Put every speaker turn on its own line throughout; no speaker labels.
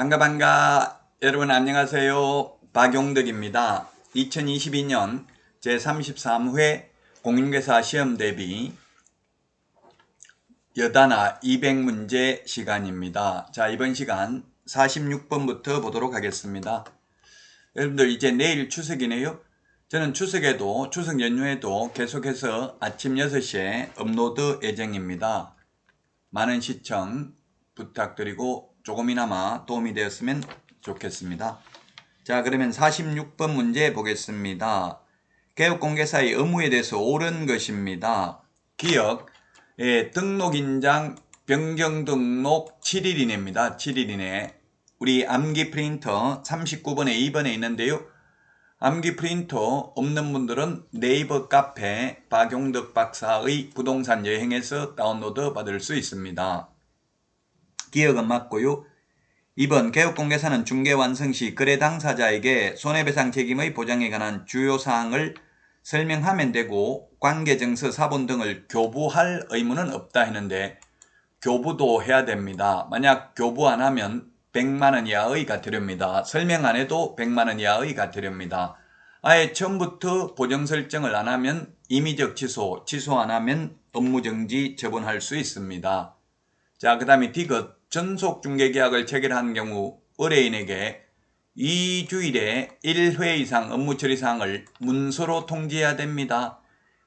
반가. 여러분 안녕하세요. 박용덕입니다. 2022년 제33회 공인중개사 시험 대비 여단아 200문제 시간입니다. 자, 이번 시간 46번부터 보도록 하겠습니다. 여러분들 이제 내일 추석이네요. 저는 추석에도 추석 연휴에도 계속해서 아침 6시에 업로드 예정입니다. 많은 시청 부탁드리고 조금이나마 도움이 되었으면 좋겠습니다. 자, 그러면 46번 문제 보겠습니다. 개업공개사의 의무에 대해서 옳은 것입니다. 기억, 등록인장 변경 등록 7일 이내입니다. 7일 이내. 우리 암기 프린터 39번에 2번에 있는데요. 암기 프린터 없는 분들은 네이버 카페 박용덕 박사의 부동산 여행에서 다운로드 받을 수 있습니다. 기억은 맞고요. 2번 개업공개사는 중개 완성 시 거래 당사자에게 손해배상 책임의 보장에 관한 주요 사항을 설명하면 되고 관계증서 사본 등을 교부할 의무는 없다 했는데 교부도 해야 됩니다. 만약 교부 안 하면 100만원 이하의 과태료입니다. 설명 안 해도 100만원 이하의 과태료입니다. 아예 처음부터 보정 설정을 안 하면 임의적 취소, 취소 안 하면 업무정지 처분할 수 있습니다. 자, 그 다음에 D급 전속중개계약을 체결한 경우 의뢰인에게 2주일에 1회 이상 업무처리사항을 문서로 통지해야 됩니다.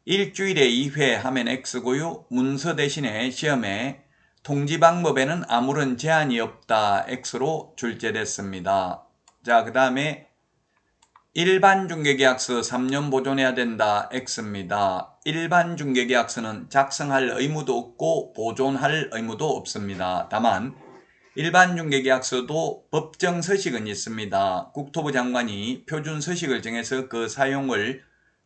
일주일에 2회 하면 X고요. 문서 대신에 시험에 통지 방법에는 아무런 제한이 없다. X로 출제됐습니다. 자, 그 다음에 일반 중개계약서 3년 보존해야 된다. X입니다. 일반 중개계약서는 작성할 의무도 없고 보존할 의무도 없습니다. 다만 일반 중개계약서도 법정 서식은 있습니다. 국토부 장관이 표준 서식을 정해서 그 사용을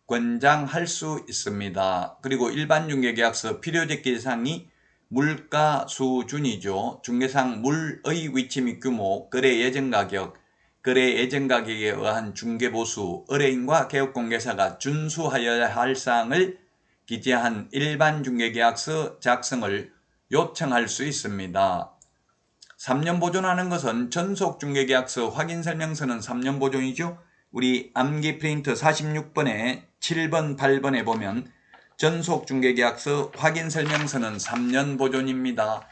권장할 수 있습니다. 그리고 일반 중개계약서 필요적기사항이 물가 수준이죠. 중개상 물의 위치 및 규모, 거래 예정 가격, 거래 예정 가격에 의한 중개보수, 의뢰인과 개업공개사가 준수하여야 할 사항을 기재한 일반 중개계약서 작성을 요청할 수 있습니다. 3년 보존하는 것은 전속중개계약서 확인설명서는 3년 보존이죠. 우리 암기 프린터 46번에 7번, 8번에 보면 전속중개계약서 확인설명서는 3년 보존입니다.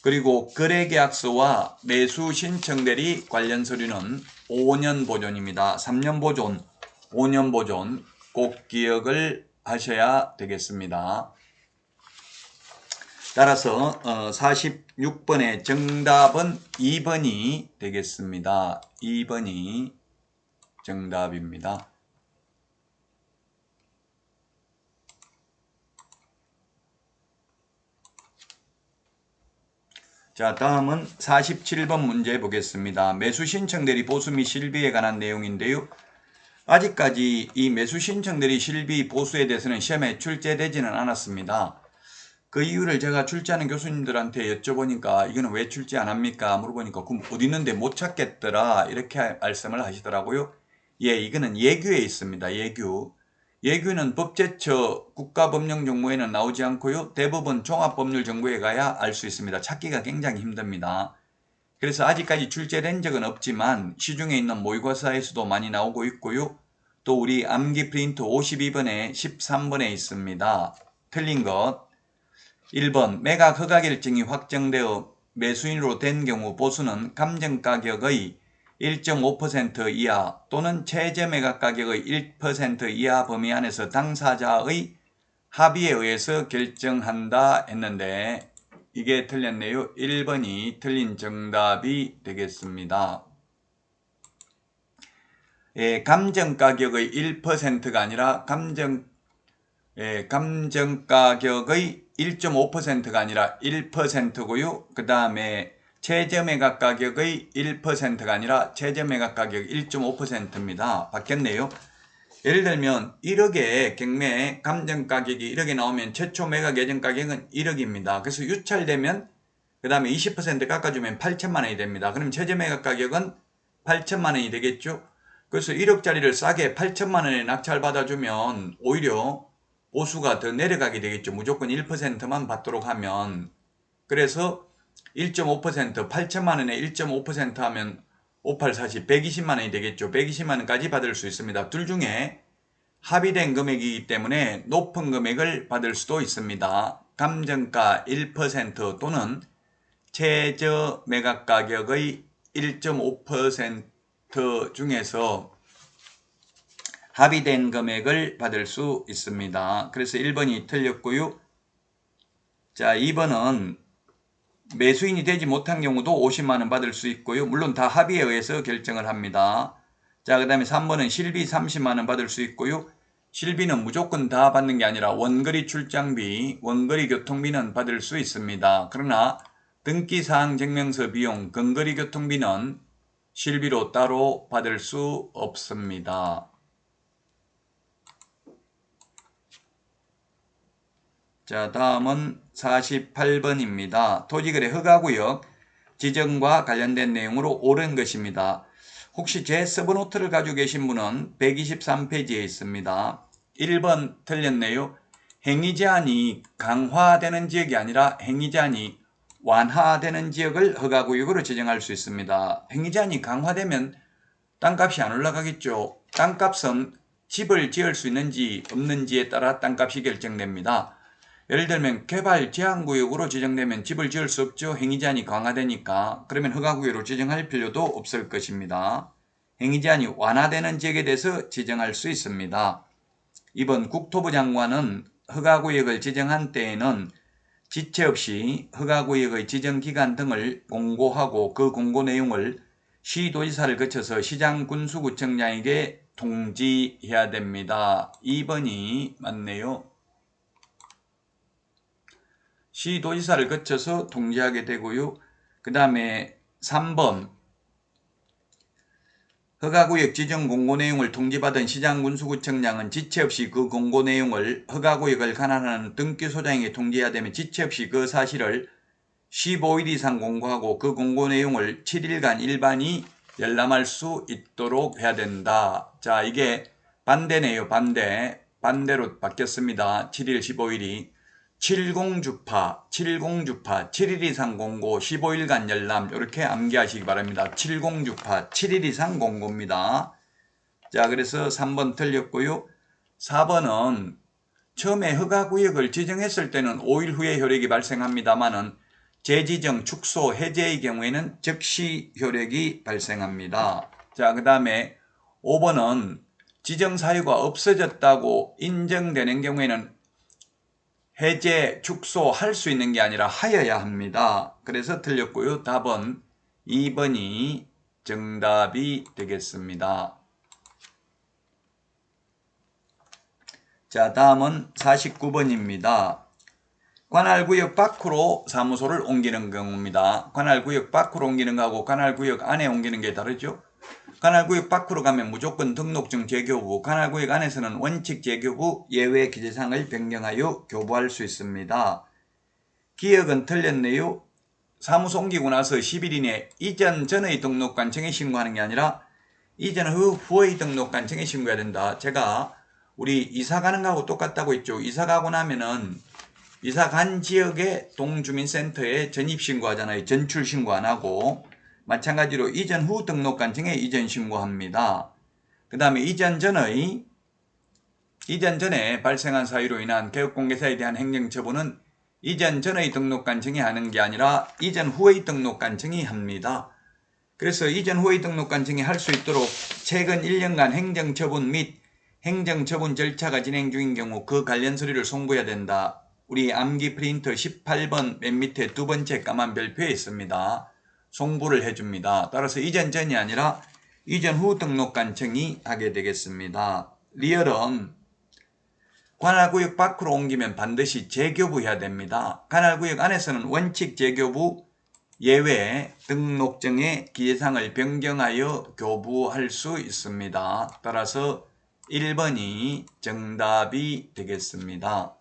그리고 거래계약서와 매수신청대리 관련 서류는 5년 보존입니다. 3년 보존, 5년 보존 꼭 기억을 하셔야 되겠습니다. 따라서 46번의 정답은 2번이 되겠습니다. 2번이 정답입니다. 자, 다음은 47번 문제 보겠습니다. 매수신청대리 보수 및 실비에 관한 내용인데요. 아직까지 이 매수신청대리 실비 보수에 대해서는 시험에 출제되지는 않았습니다. 그 이유를 제가 출제하는 교수님들한테 여쭤보니까 이거는 왜 출제 안 합니까? 물어보니까 그럼 어디 있는데 못 찾겠더라 이렇게 말씀을 하시더라고요. 예, 이거는 예규에 있습니다. 예규. 예규는 법제처 국가법령정보에는 나오지 않고요. 대부분 종합법률정보에 가야 알 수 있습니다. 찾기가 굉장히 힘듭니다. 그래서 아직까지 출제된 적은 없지만 시중에 있는 모의고사에서도 많이 나오고 있고요. 또 우리 암기 프린트 52번에 13번에 있습니다. 틀린 것 1번 매각 허가결정이 확정되어 매수인으로 된 경우 보수는 감정가격의 1.5% 이하 또는 최저 매각가격의 1% 이하 범위 안에서 당사자의 합의에 의해서 결정한다 했는데 이게 틀렸네요. 1번이 틀린 정답이 되겠습니다. 감정가격의 1%가 아니라 감정가격의 1.5%가 아니라 1%고요. 그 다음에 최저매각가격의 1%가 아니라 최저매각가격 1.5%입니다. 바뀌었네요. 예를 들면 1억에 경매 감정가격이 1억에 나오면 최초 매각 예정가격은 1억입니다. 그래서 유찰되면 그 다음에 20% 깎아주면 8천만 원이 됩니다. 그럼 최저매각가격은 8천만 원이 되겠죠. 그래서 1억짜리를 싸게 8천만 원에 낙찰받아주면 오히려 보수가 더 내려가게 되겠죠. 무조건 1%만 받도록 하면. 그래서 1.5% 8천만 원에 1.5% 하면 5840 120만 원이 되겠죠. 120만 원까지 받을 수 있습니다. 둘 중에 합의된 금액이기 때문에 높은 금액을 받을 수도 있습니다. 감정가 1% 또는 최저 매각 가격의 1.5% 중에서 합의된 금액을 받을 수 있습니다. 그래서 1번이 틀렸고요. 자, 2번은 매수인이 되지 못한 경우도 50만 원 받을 수 있고요. 물론 다 합의에 의해서 결정을 합니다. 자, 그 다음에 3번은 실비 30만 원 받을 수 있고요. 실비는 무조건 다 받는 게 아니라 원거리 출장비, 원거리 교통비는 받을 수 있습니다. 그러나 등기사항 증명서 비용, 근거리 교통비는 실비로 따로 받을 수 없습니다. 자, 다음은 48번입니다. 토지거래 허가구역 지정과 관련된 내용으로 옳은 것입니다. 혹시 제 서브노트를 가지고 계신 분은 123페이지에 있습니다. 1번 틀렸네요. 행위제한이 강화되는 지역이 아니라 행위제한이 완화되는 지역을 허가구역으로 지정할 수 있습니다. 행위제한이 강화되면 땅값이 안 올라가겠죠. 땅값은 집을 지을 수 있는지 없는지에 따라 땅값이 결정됩니다. 예를 들면 개발 제한구역으로 지정되면 집을 지을 수 없죠. 행위제한이 강화되니까. 그러면 허가구역으로 지정할 필요도 없을 것입니다. 행위제한이 완화되는 지역에 대해서 지정할 수 있습니다. 이번 국토부 장관은 허가구역을 지정한 때에는 지체 없이 허가구역의 지정기간 등을 공고하고 그 공고 내용을 시도지사를 거쳐서 시장군수구청장에게 통지해야 됩니다. 2번이 맞네요. 시도지사를 거쳐서 통지하게 되고요. 그 다음에 3번 허가구역 지정 공고 내용을 통지받은 시장군수구청장은 지체 없이 그 공고 내용을 허가구역을 관할하는 등기소장에게 통지해야 되면 지체 없이 그 사실을 15일 이상 공고하고 그 공고 내용을 7일간 일반이 열람할 수 있도록 해야 된다. 자, 이게 반대네요. 반대로 바뀌었습니다. 7일, 15일이. 70주파, 7일 이상 공고, 15일간 열람 이렇게 암기하시기 바랍니다. 70주파, 7일 이상 공고입니다. 자, 그래서 3번 틀렸고요. 4번은 처음에 허가구역을 지정했을 때는 5일 후에 효력이 발생합니다만은 재지정, 축소, 해제의 경우에는 즉시 효력이 발생합니다. 자, 그 다음에 5번은 지정 사유가 없어졌다고 인정되는 경우에는 해제, 축소할 수 있는 게 아니라 하여야 합니다. 그래서 틀렸고요. 답은 2번이 정답이 되겠습니다. 자, 다음은 49번입니다. 관할구역 밖으로 사무소를 옮기는 경우입니다. 관할구역 밖으로 옮기는 거하고 관할구역 안에 옮기는 게 다르죠. 관할구역 밖으로 가면 무조건 등록증 재교부, 관할구역 안에서는 원칙 재교부, 예외 기재사항을 변경하여 교부할 수 있습니다. 기억은 틀렸네요. 사무소 옮기고 나서 10일 이내 이전 전의 등록관청에 신고하는 게 아니라 이전 후의 등록관청에 신고해야 된다. 제가 우리 이사 가는 거하고 똑같다고 했죠. 이사 가고 나면은 이사 간 지역의 동주민센터에 전입신고하잖아요. 전출신고 안 하고. 마찬가지로 이전 후 등록관청에 이전 신고합니다. 그 다음에 이전 전에 발생한 사유로 인한 개업공개사에 대한 행정처분은 이전 전의 등록관청이 하는 게 아니라 이전 후의 등록관청이 합니다. 그래서 이전 후의 등록관청이 할 수 있도록 최근 1년간 행정처분 및 행정처분 절차가 진행 중인 경우 그 관련 서류를 송부해야 된다. 우리 암기 프린터 18번 맨 밑에 두 번째 까만 별표에 있습니다. 송부를 해줍니다. 따라서 이전 전이 아니라 이전 후 등록관청이 하게 되겠습니다. 리얼은 관할구역 밖으로 옮기면 반드시 재교부해야 됩니다. 관할구역 안에서는 원칙 재교부, 예외 등록증의 기재사항을 변경하여 교부할 수 있습니다. 따라서 1번이 정답이 되겠습니다.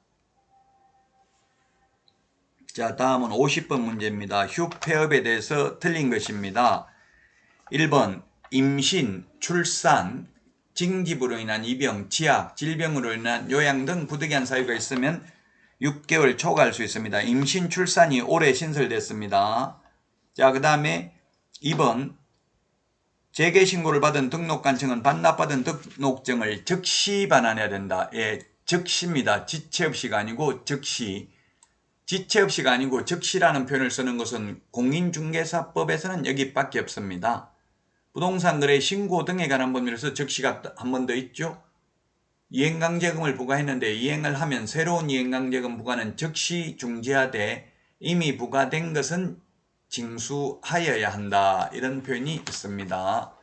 자, 다음은 50번 문제입니다. 휴폐업에 대해서 틀린 것입니다. 1번 임신, 출산, 징집으로 인한 입영, 치약, 질병으로 인한 요양 등 부득이한 사유가 있으면 6개월 초과할 수 있습니다. 임신 출산이 올해 신설됐습니다. 자, 그 다음에 2번 재개신고를 받은 등록관청은 반납받은 등록증을 즉시 반환해야 된다. 예, 즉시입니다. 지체 없이가 아니고 즉시. 지체 없이가 아니고 즉시라는 표현을 쓰는 것은 공인중개사법에서는 여기밖에 없습니다. 부동산 거래 신고 등에 관한 법률에서 즉시가 한 번 더 있죠. 이행강제금을 부과했는데 이행을 하면 새로운 이행강제금 부과는 즉시 중지하되 이미 부과된 것은 징수하여야 한다. 이런 표현이 있습니다.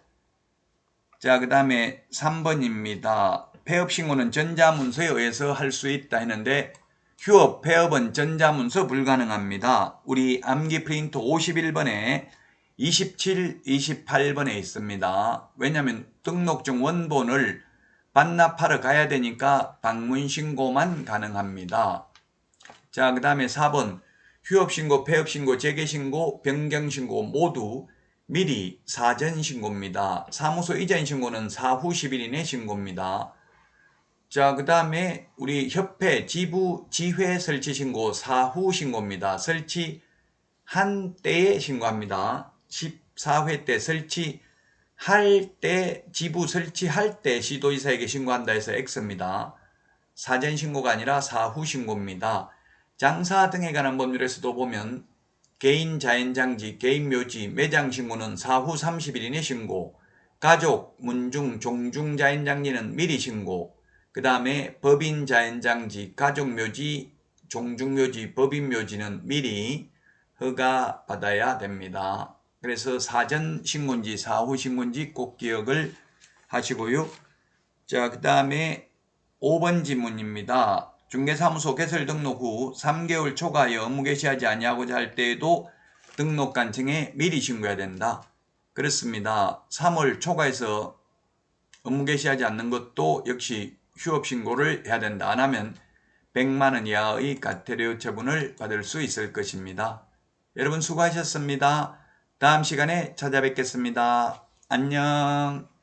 자, 그 다음에 3번입니다. 폐업신고는 전자문서에 의해서 할 수 있다 했는데 휴업, 폐업은 전자문서 불가능합니다. 우리 암기 프린트 51번에 27, 28번에 있습니다. 왜냐하면 등록증 원본을 반납하러 가야 되니까 방문신고만 가능합니다. 자, 그 다음에 4번 휴업신고, 폐업신고, 재개신고, 변경신고 모두 미리 사전신고입니다. 사무소 이전신고는 사후 10일 이내 신고입니다. 자, 그 다음에 우리 협회, 지부, 지회 설치신고 사후 신고입니다. 설치한 때에 신고합니다. 14회 때 설치할 때, 지부 설치할 때 시도지사에게 신고한다 해서 X입니다. 사전신고가 아니라 사후 신고입니다. 장사 등에 관한 법률에서도 보면 개인 자연장지, 개인 묘지, 매장 신고는 사후 30일 이내 신고, 가족, 문중, 종중 자연장지는 미리 신고, 그 다음에 법인 자연장지, 가족 묘지, 종중 묘지, 법인 묘지는 미리 허가 받아야 됩니다. 그래서 사전 신고인지 사후 신고인지 꼭 기억을 하시고요. 자, 그 다음에 5번 지문입니다. 중개사무소 개설 등록 후 3개월 초과하여 업무 개시하지 아니하고자 할 때에도 등록관청에 미리 신고해야 된다. 그렇습니다. 3월 초과해서 업무 개시하지 않는 것도 역시 휴업신고를 해야 된다. 안 하면 100만원 이하의 과태료 처분을 받을 수 있을 것입니다. 여러분 수고하셨습니다. 다음 시간에 찾아뵙겠습니다. 안녕.